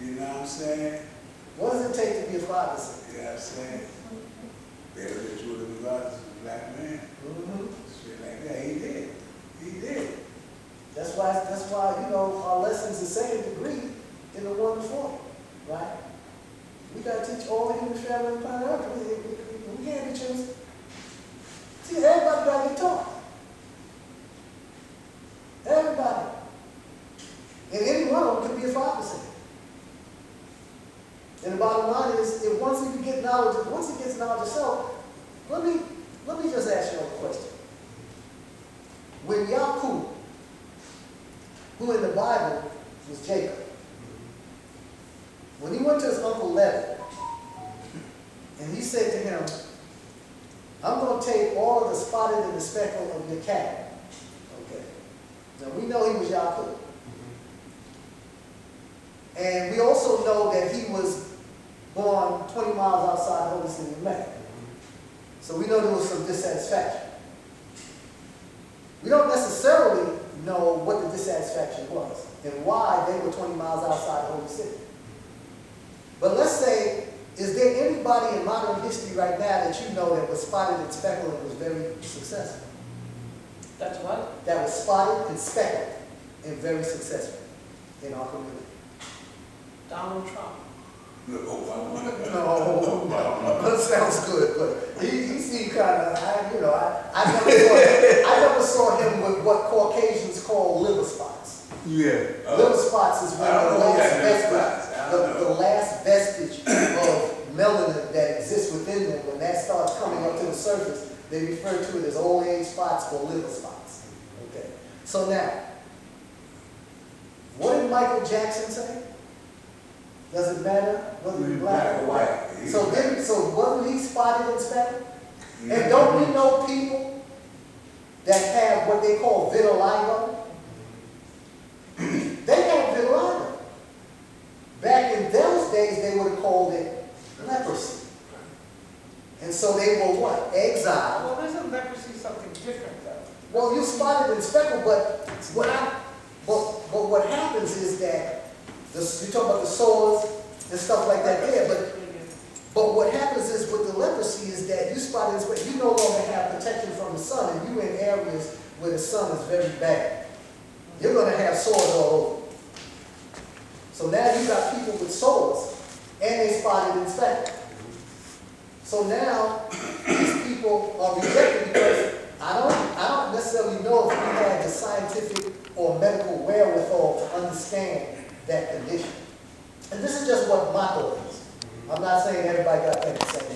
You know what I'm saying? What does it take to be a father? You know what I'm saying? Better than children of God as a black man. Mm-hmm. Shit like that. He did. He did. That's why, you know, our lessons the second degree in the 1 to 40, right? We got to teach all the human family and planet Earth. We can't be choosing. See, everybody got to get taught. Everybody. And any one of them could be a father. And the bottom line is, if once he gets knowledge of self, let me just ask you a question. When Yaakov, who in the Bible was Jacob, when he went to his uncle Laban, and he said to him, I'm going to take all of the spotted and the speckled of your cattle. Okay. Now we know he was Yaakov. And we also know that he was born 20 miles outside the holy city of Mecca. So we know there was some dissatisfaction. We don't necessarily know what the dissatisfaction was and why they were 20 miles outside the holy city. But let's say, is there anybody in modern history right now that you know that was spotted and speckled and was very successful? That's what? That was spotted and speckled and very successful in our community. Donald Trump. No, No, that sounds good, but he seemed kind of, I never saw him with what Caucasians call liver spots. Yeah. Liver spots is when the last vestige of melanin that exists within them, when that starts coming up to the surface, they refer to it as old age spots or liver spots. Okay. So now, what did Michael Jackson say? Does it matter whether you're black or white? So wasn't he spotted and speckled? And don't we know people that have what they call vitiligo? They have vitiligo. Back in those days, they would have called it leprosy. And so they were what? Exiled. Well, isn't leprosy something different, though? Well, you spotted and speckled, but what happens is that you talk about the sores and stuff like that there, but what happens is with the leprosy is that you spotted and speckled, you no longer have protection from the sun, and you're in areas where the sun is very bad. You're going to have sores all over. So now you got people with sores, and they spotted and speckled. So now these people are rejected because I don't necessarily know if we had the scientific or medical wherewithal to understand that condition. And this is just what my thought is. I'm not saying everybody got that the same way.